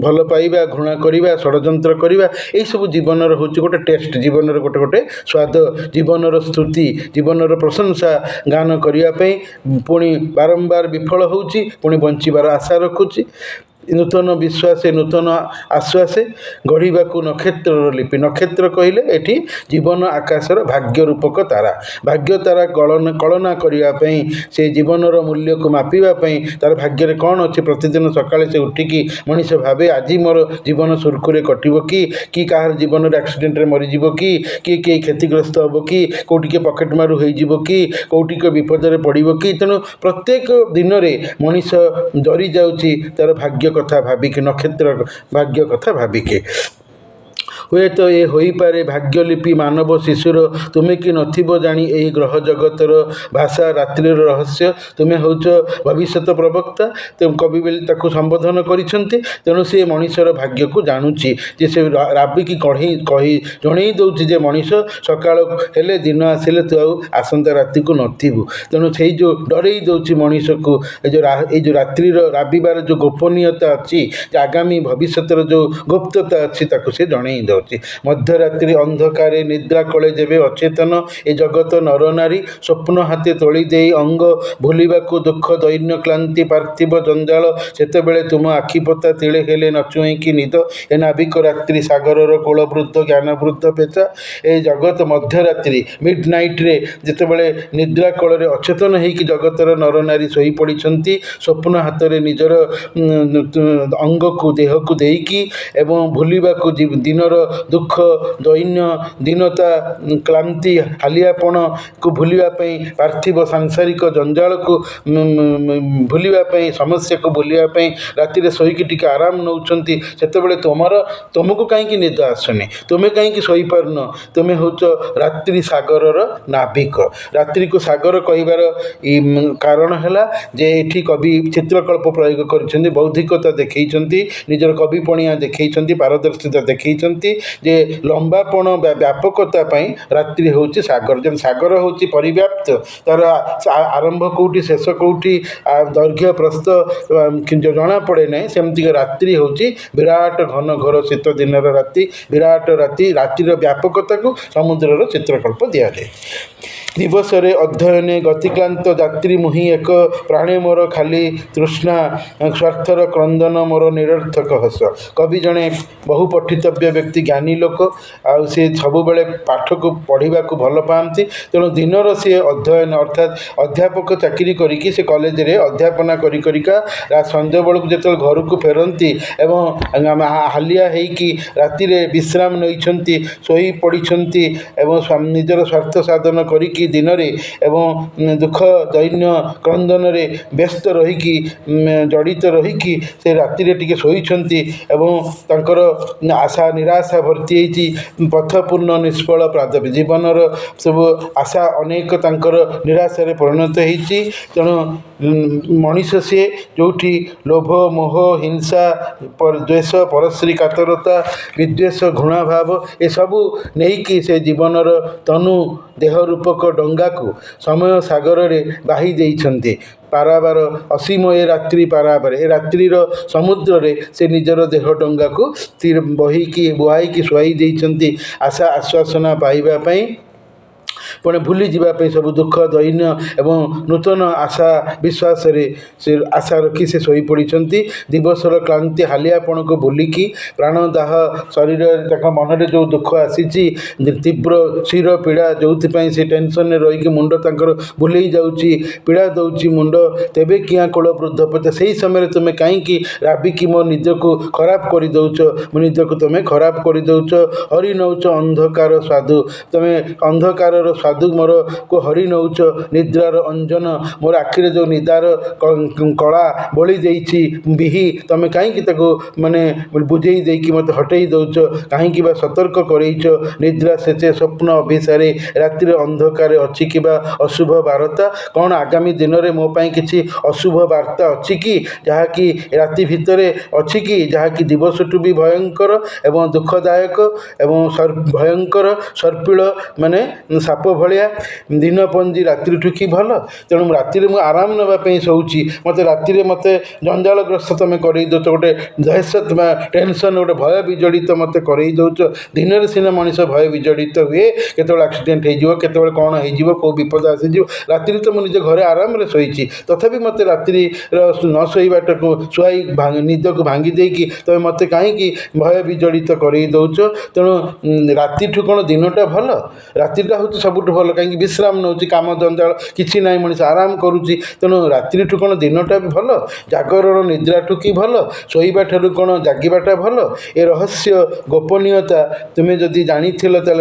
ଭଲ ପାଇବା ଘୃଣା କରିବା, ଷଡ଼ଯନ୍ତ୍ର କରିବା, ଏଇସବୁ ଜୀବନର ହେଉଛି ଗୋଟେ ଟେଷ୍ଟ, ଜୀବନର ଗୋଟେ ଗୋଟେ ସ୍ୱାଦ, ଜୀବନର ସ୍ତୁତି, ଜୀବନର ପ୍ରଶଂସା ଗାନ କରିବା ପାଇଁ ପୁଣି ବାରମ୍ବାର ବିଫଳ ହେଉଛି, ପୁଣି ବଞ୍ଚିବାର ଆଶା ରଖୁଛି। ନୂତନ ବିଶ୍ୱାସେ ନୂତନ ଆଶ୍ୱାସେ ଗଢ଼ିବାକୁ ନକ୍ଷତ୍ରର ଲିପି। ନକ୍ଷତ୍ର କହିଲେ ଏଠି ଜୀବନ ଆକାଶର ଭାଗ୍ୟ ରୂପକ ତାରା। ଭାଗ୍ୟ ତାରା କଳନା କରିବା ପାଇଁ, ସେ ଜୀବନର ମୂଲ୍ୟକୁ ମାପିବା ପାଇଁ ତା'ର ଭାଗ୍ୟରେ କ'ଣ ଅଛି, ପ୍ରତିଦିନ ସକାଳେ ସେ ଉଠିକି ମଣିଷ ଭାବେ ଆଜି ମୋର ଜୀବନ ସୁରୁଖୁରୁରେ କଟିବ କି କାହାର ଜୀବନରେ ଆକ୍ସିଡେଣ୍ଟରେ ମରିଯିବ କି କିଏ କ୍ଷତିଗ୍ରସ୍ତ ହେବ କି କେଉଁଟିକେ ପକେଟ୍ ମାରୁ ହୋଇଯିବ କି କେଉଁଟିକେ ବିପଦରେ ପଡ଼ିବ କି। ତେଣୁ ପ୍ରତ୍ୟେକ ଦିନରେ ମଣିଷ ଡରି ଯାଉଛି ତା'ର ଭାଗ୍ୟ କଥା ଭାବିକି, ନକ୍ଷତ୍ର ଭାଗ୍ୟ କଥା ଭାବିକି। ହୁଏତ ଏ ହୋଇପାରେ ଭାଗ୍ୟଲିପି ମାନବ ଶିଶୁର, ତୁମେ କି ନଥିବ ଜାଣି ଏହି ଗ୍ରହ ଜଗତର ଭାଷା, ରାତ୍ରିର ରହସ୍ୟ। ତୁମେ ହେଉଛ ଭବିଷ୍ୟତ ପ୍ରବକ୍ତା। କବି ବୋଲି ତାକୁ ସମ୍ବୋଧନ କରିଛନ୍ତି। ତେଣୁ ସେ ମଣିଷର ଭାଗ୍ୟକୁ ଜାଣୁଛି, ଯେ ସେ ରାବିକି କହି ଜଣେଇ ଦେଉଛି ଯେ ମଣିଷ ସକାଳ ହେଲେ ଦିନ ଆସିଲେ ତୁ ଆଉ ଆସନ୍ତା ରାତିକୁ ନଥିବୁ। ତେଣୁ ସେଇ ଯେଉଁ ଡରେଇ ଦେଉଛି ମଣିଷକୁ, ଏଇ ଯେଉଁ ରାତ୍ରିର ରାବିବାର ଯେଉଁ ଗୋପନୀୟତା ଅଛି, ଯେ ଆଗାମୀ ଭବିଷ୍ୟତର ଯେଉଁ ଗୁପ୍ତତା ଅଛି, ତାକୁ ସେ ଜଣେଇ ଦେଉଛି। ମଧ୍ୟରାତ୍ରି ଅନ୍ଧକାରେ ନିଦ୍ରା କଳେ ଯେବେ ଅଚେତନ, ଏ ଜଗତ ନରନାରୀ ସ୍ୱପ୍ନ ହାତେ ତୋଳି ଦେଇ ଅଙ୍ଗ ଭୁଲିବାକୁ ଦୁଃଖ ଦୈନ୍ୟ କ୍ଳାନ୍ତି ପାର୍ଥିବ ଜଞ୍ଜାଳ, ସେତେବେଳେ ତୁମ ଆଖିପତା ତିଳେ ହେଲେ ନଚୁଇଁକି ନିଦ, ଏ ନାବିକ ରାତ୍ରି ସାଗରର କୂଳବୃଦ୍ଧ ଜ୍ଞାନବୃଦ୍ଧ ପେଚା। ଏ ଜଗତ ମଧ୍ୟରାତ୍ରି ମିଡ୍ ନାଇଟ୍ରେ ଯେତେବେଳେ ନିଦ୍ରା କୋଳରେ ଅଚେତନ ହେଇକି ଜଗତର ନରନାରୀ ଶୋଇପଡ଼ିଛନ୍ତି, ସ୍ୱପ୍ନ ହାତରେ ନିଜର ଅଙ୍ଗକୁ ଦେହକୁ ଦେଇକି ଏବଂ ଭୁଲିବାକୁ ଦିନର ଦୁଃଖ ଦୈନ୍ୟ ଦୀନତା କ୍ଳାନ୍ତି ହାଲିଆପଣକୁ ଭୁଲିବା ପାଇଁ, ପାର୍ଥିବ ସାଂସାରିକ ଜଞ୍ଜାଳକୁ ଭୁଲିବା ପାଇଁ, ସମସ୍ୟାକୁ ଭୁଲିବା ପାଇଁ ରାତିରେ ଶୋଇକି ଟିକେ ଆରାମ ନେଉଛନ୍ତି। ସେତେବେଳେ ତୁମକୁ କାହିଁକି ନିଦ ଆସୁନି? ତୁମେ କାହିଁକି ଶୋଇପାରୁନ? ତୁମେ ହେଉଛ ରାତ୍ରି ସାଗରର ନାବିକ। ରାତ୍ରିକୁ ସାଗର କହିବାର କାରଣ ହେଲା ଯେ ଏଠି କବି ଚିତ୍ରକଳ୍ପ ପ୍ରୟୋଗ କରିଛନ୍ତି, ବୌଦ୍ଧିକତା ଦେଖେଇଛନ୍ତି, ନିଜର କବିପଣିଆ ଦେଖେଇଛନ୍ତି, ପାରଦର୍ଶିତା ଦେଖେଇଛନ୍ତି ଯେ ଲମ୍ବାପଣ ବ୍ୟାପକତା ପାଇଁ ରାତ୍ରି ହେଉଛି ସାଗର। ଯେମିତି ସାଗର ହେଉଛି ପରିବ୍ୟାପ୍ତ, ତା'ର ଆରମ୍ଭ କେଉଁଠି ଶେଷ କେଉଁଠି, ଦୈର୍ଘ୍ୟ ପ୍ରସ୍ଥ ଜଣାପଡ଼େ ନାହିଁ, ସେମିତିକା ରାତ୍ରି ହେଉଛି ବିରାଟ ଘନ ଘୋର ଶୀତ ଦିନର ରାତି, ବିରାଟ ରାତିର ବ୍ୟାପକତାକୁ ସମୁଦ୍ରର ଚିତ୍ରକଳ୍ପ ଦିଆଯାଏ। ଦିବସରେ ଅଧ୍ୟୟନେ ଗତିକ୍ଲାନ୍ତ ଯାତ୍ରୀ ମୁହିଁ ଏକ, ପ୍ରାଣେ ମୋର ଖାଲି ତୃଷ୍ଣା ସ୍ୱାର୍ଥର କ୍ରନ୍ଦନ ମୋର ନିରର୍ଥକ ହସ। କବି ଜଣେ ବହୁ ପଠିତବ୍ୟ ବ୍ୟକ୍ତି, ଜ୍ଞାନୀ ଲୋକ, ଆଉ ସେ ସବୁବେଳେ ପାଠକୁ ପଢ଼ିବାକୁ ଭଲ ପାଆନ୍ତି। ତେଣୁ ଦିନର ସିଏ ଅଧ୍ୟୟନ ଅର୍ଥାତ୍ ଅଧ୍ୟାପକ ଚାକିରି କରିକି ସେ କଲେଜରେ ଅଧ୍ୟାପନା କରିକା ସଞ୍ଜ ବେଳକୁ ଯେତେବେଳେ ଘରକୁ ଫେରନ୍ତି ଏବଂ ହାଲିଆ ହେଇକି ରାତିରେ ବିଶ୍ରାମ ନେଇଛନ୍ତି, ଶୋଇ ପଡ଼ିଛନ୍ତି ଏବଂ ନିଜର ସ୍ୱାର୍ଥ ସାଧନ କରିକି ଦିନରେ ଏବଂ ଦୁଃଖ ଦୈନ୍ୟ କ୍ରନ୍ଦନରେ ବ୍ୟସ୍ତ ରହିକି ଜଡ଼ିତ ରହିକି ସେ ରାତିରେ ଟିକେ ଶୋଇଛନ୍ତି ଏବଂ ତାଙ୍କର ଆଶା ନିରାଶା ଭର୍ତ୍ତି ହେଇଛି, ପଥପୂର୍ଣ୍ଣ ନିଷ୍ଫଳ ପାଦବୀ, ଜୀବନର ସବୁ ଆଶା ଅନେକ ତାଙ୍କର ନିରାଶାରେ ପରିଣତ ହେଇଛି। ତେଣୁ ମଣିଷ ସିଏ ଯେଉଁଠି ଲୋଭ ମୋହ ହିଂସା ଦ୍ୱେଷ ପରଶ୍ରୀ କାତରତା ବିଦ୍ୱେଷ ଘୃଣାଭାବ ଏସବୁ ନେଇକି ସେ ଜୀବନର ତନୁ ଦେହ ରୂପକ ଡଙ୍ଗାକୁ ସମୟ ସାଗରରେ ବାହି ଦେଇଛନ୍ତି। ପାରାବାର ଅସୀମ ଏ ରାତ୍ରି ପାରାବାର, ଏ ରାତ୍ରିର ସମୁଦ୍ରରେ ସେ ନିଜର ଦେହ ଡଙ୍ଗାକୁ ବୁହାଇକି ଶୁଆଇ ଦେଇଛନ୍ତି ଆଶା ଆଶ୍ୱାସନା ପାଇବା ପାଇଁ, ପୁଣି ଭୁଲିଯିବା ପାଇଁ ସବୁ ଦୁଃଖ ଦୈନ୍ୟ ଏବଂ ନୂତନ ଆଶା ବିଶ୍ୱାସରେ ସେ ଆଶା ରଖି ସେ ଶୋଇପଡ଼ିଛନ୍ତି। ଦିବସର କ୍ଳାନ୍ତି ହାଲିଆପଣକୁ ଭୁଲିକି, ପ୍ରାଣଦାହ ଶରୀରରେ ତାଙ୍କ ମନରେ ଯେଉଁ ଦୁଃଖ ଆସିଛି, ତୀବ୍ର ଶିର ପୀଡ଼ା, ଯେଉଁଥିପାଇଁ ସେ ଟେନସନରେ ରହିକି ମୁଣ୍ଡ ତାଙ୍କର ବୁଲେଇ ଯାଉଛି, ପୀଡ଼ା ଦେଉଛି ମୁଣ୍ଡ, ତେବେ କିଆଁ କୋଳ ବୃଦ୍ଧ ପଚା। ସେହି ସମୟରେ ତୁମେ କାହିଁକି ରାବିକି ମୋ ନିଜକୁ ଖରାପ କରିଦେଉଛ, ମୋ ନିଜକୁ ତୁମେ ଖରାପ କରିଦେଉଛ। ହରି ନେଉଛ ଅନ୍ଧକାର ସ୍ୱାଦୁ, ତୁମେ ଅନ୍ଧକାରର ସ୍ୱାଦ ପାଦୁ ମୋର को हरि नौच निद्रार अंजन मोर आखिरे जो निदार कला बोली देइछि बिही तमे कहीं माने बुझे देकी मत हटई दौच कहीं सतर्क करैच निद्रा सेचे स्वप्न अभिसारे रातिर अंधकार अच्छी कि अशुभ बार्ता कौन आगामी दिन में मो कि अशुभ वार्ता अच्छी कि जहाँकि राति भितर अच्छी कि जहाँकि दिवसठू भी भयंकर एवं दुखदायक एवं भयंकर सर्पिल माने साप भाया दिन पंजी रात्रि ठुकी भल तेणु राति में आराम नापी शोची मत राति मत जंजालग्रस्त तुम कर दौच गोटे दहशत टेंशन गोटे भय विजड़ित मत कर दौच दिन में सीना मनीष भय विजड़ित हुए केतल एक्सीडेंट हो कौन हो कौ विपद आसीज राति तो मुझे घरे आराम से शोची तथापि मत रात्रि न शोवाटा को शुआई निद को भांगी देकी तुम मत कहीं भय विजड़ित कर दौच तेणु राति ठू कौन दिनटा भल रातिटा हूँ सबुठ भल कहीं विश्राम नौ काम जंजाल किसी ना मनीष आराम करुच्ची तेणु रात्रि ठू कौन दिनटा भी भल जागरण निद्रा ठू कि भल शोवा ठार कौन जागिबाटा भल ए रहस्य गोपनीयता तुम्हें जदि जानी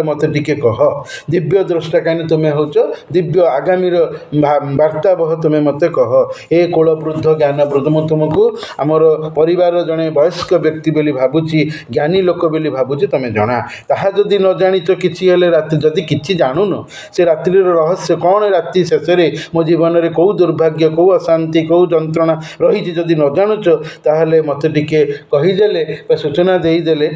मत टिके कह दिव्य द्रष्टा कहीं तुम्हें हूँ दिव्य आगामी वार्तावह तुम्हें मत कह ए कोल वृद्ध ज्ञान वृद्ध मु तुमको आमर परिवार जड़े वयस्क व्यक्ति बोली भावुची ज्ञानी लोक बोली भावुची तुम्हें जना ताहा जदि न जानिच किछि हेले राति जदि किछि जानुन से रात्रि रहस्य कौन राति शेष में मो जीवन में कौ दुर्भाग्य कौ अशांति कौ जंत्रणा रही जदि न जानुच ताहले मत टिके कहीदेले सूचना देदेले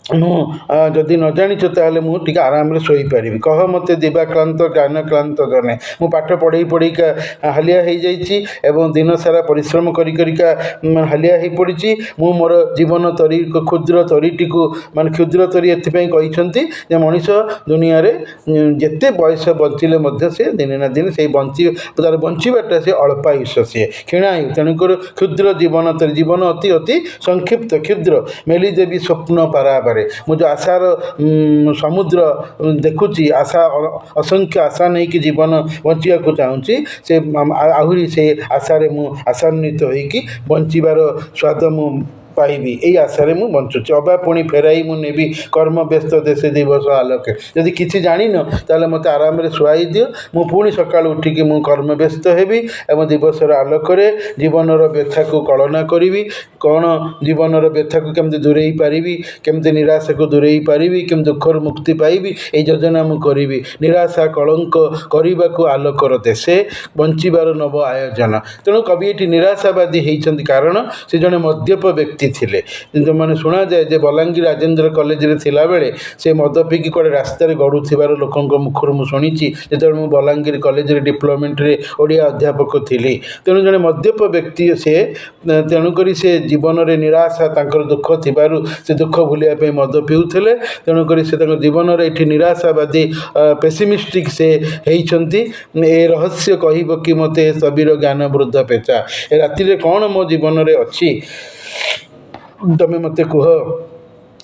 जदि न जानिच ताहले मु टिके आराम रे सोई पारिबी कह मते दिवाक्रांत ज्ञानक्रांत जने मु पाठ पढ़ी पढ़ीका हालिया हो जाइछि एवं दिन सारा परिश्रम करिका हालिया हो पड़ी मु मोर जीवन तरी क्षुद्र तरीटी को मान क्षुद्र तरी एथिपाई कहिसंती जे मनीष दुनिया रे जेते बयस बंचिले मध्य से दिने ना दिन से बंची तार बंचीबाटा से अल्पायुष से क्षीणायु तेणुकर क्षुद्र जीवन तरी जीवन अति अति संक्षिप्त क्षुद्र मेली देवी स्वप्न पाराबार मुझे आशार समुद्र देखुची आशा असंख्य आशा नहीं कि जीवन बंचा को चाहूँगी से आहरी से आशारे मु आशान्वित होइकी बंचीबार स्वाद मु पाइबी यही आशारे मु बंचुची अबा पुणी फेराई मु नेबी कर्म व्यस्त देशे दिवस आलोके जदि किसी जानिन ताले मते आराम रे सुआई दियो मु पुणी सकाळ उठिकी मु कर्म व्यस्त हेबी एवं दिवसर आलोकरे जीवनर व्यथा को कलना करिवि कौन जीवनर व्यथा को केमते दूरेई पारिबी केमते निराशा को दूरेई पारिबी केम दुखर मुक्ति पाइबी ए योजना मु करिवि निराशा कलंक करने को आलोकर देशे बंचीबार नव आयोजन तेणु कवि ये निराशावादी होती कारण से जड़े मद्यप व्यक्ति थे जो मैंने शुणा जाए जे बलांगीर राजेन्द्र कॉलेज रे थिला बेले से मद पीकी कड़े रास्त गड़ुथिबार लोकों मुखर मु शुणी जो मु बलांगीर कॉलेज रे डिप्लोमेंट रे ओडिया अध्यापक थी तेणु जड़े मद्यप व्यक्ति से तेणुक से जीवन में निराशा तांकर दुख थिबारु से दुख भूलिया मद पिउथिले तेणुक से जीवन में ये निराशावादी पेसिमिस्टिक से होती ए रहस्य कहब कि मते सबीर ज्ञान वृद्ध पेचा ए राति कौन मो जीवन में अच्छी तमे मते कह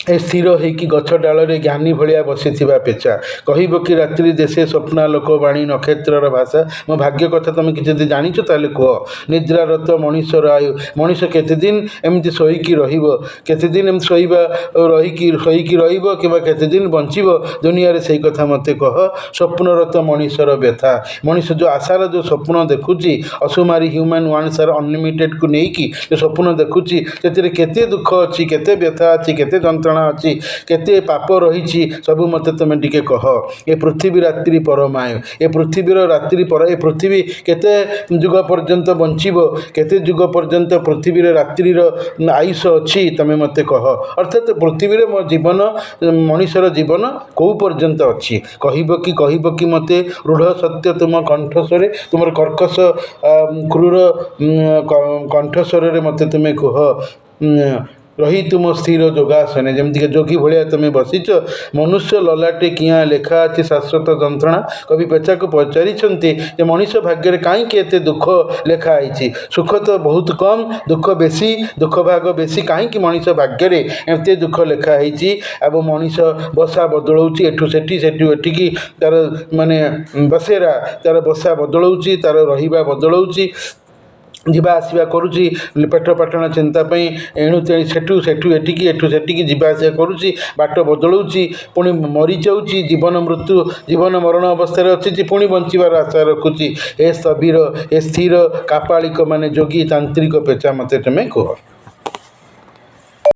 ए स्थिर होगी गछ डाल ज्ञानी भाया बसी पेचा कहब कि रात्रि देशे स्वप्नालोक वाणी नक्षत्र भाषा मो भाग्य कथा तुम कि जानिच ताले कह निद्रारत मनीषर आयु मनीष केते दिन एमती शोईकी केते दिन एम शोइबा रहीकी रहिबो कि केते दिन बंचिब दुनिया रे सही कथा मते कह स्वप्नरत मनीषर व्यथा मनीष जो आशार जो स्वप्न देखुची असुमारी ह्यूमन वान्स आर अनलिमिटेड को लेकिन जो स्वप्न देखुची से केते दुख अच्छी केते व्यथा अच्छी केते जंत्रणा अच्छी केते पाप रही सबू मत तुम टिके कह ए पृथ्वी रात्रि परमायु ए पृथ्वीर रात्रि पर ए पृथ्वी केते जुग पर्यंत बंचिब केते जुग पर्यंत पृथ्वी रात्रिर आयुष अच्छी तमें मत कह अर्थात पृथ्वी मो जीवन मनीषर जीवन कौ पर्यंत अच्छी कहब कि मते रूढ़ सत्य तुम कंठस्वर तुम कर्कश क्रूर कंठस्वर मते तुम्हें कह रही तुम स्थिर जोगासने जमीक जोगी भाया तुम बसीच मनुष्य ललाटे किया लेखा अच्छी शाश्वत जंत्रणा कवि पेचा को पचारि मनीष भाग्य कहीं एत दुख लेखाई सुख तो बहुत कम दुख बेसी दुख भाग बेसी कहीं मनीष भाग्य एत दुख लेखाई एवं मनीष बसा बदलाऊँ एठू सेठी सेठू एठिकी तार माने बसेरा तार बसा बदलाऊँ तार रहिबा बदलाऊँ ଯିବା ଆସିବା କରୁଛି ପେଟ ପାଟଣା ଚିନ୍ତା ପାଇଁ ଏଣୁ ତେଣୁ ସେଠୁ ଏଠିକି ଏଠୁ ସେଠିକି ଯିବା ଆସିବା କରୁଛି, ବାଟ ବଦଳଉଛି, ପୁଣି ମରିଯାଉଛି, ଜୀବନ ମରଣ ଅବସ୍ଥାରେ ଅଛି, ପୁଣି ବଞ୍ଚିବାର ଆଶା ରଖୁଛି। ଏ ସ୍ଥିର କାପାଳିକ ମାନେ ଯୋଗୀ ତାନ୍ତ୍ରିକ ପେଚା ମୋତେ ତୁମେ କୁହ।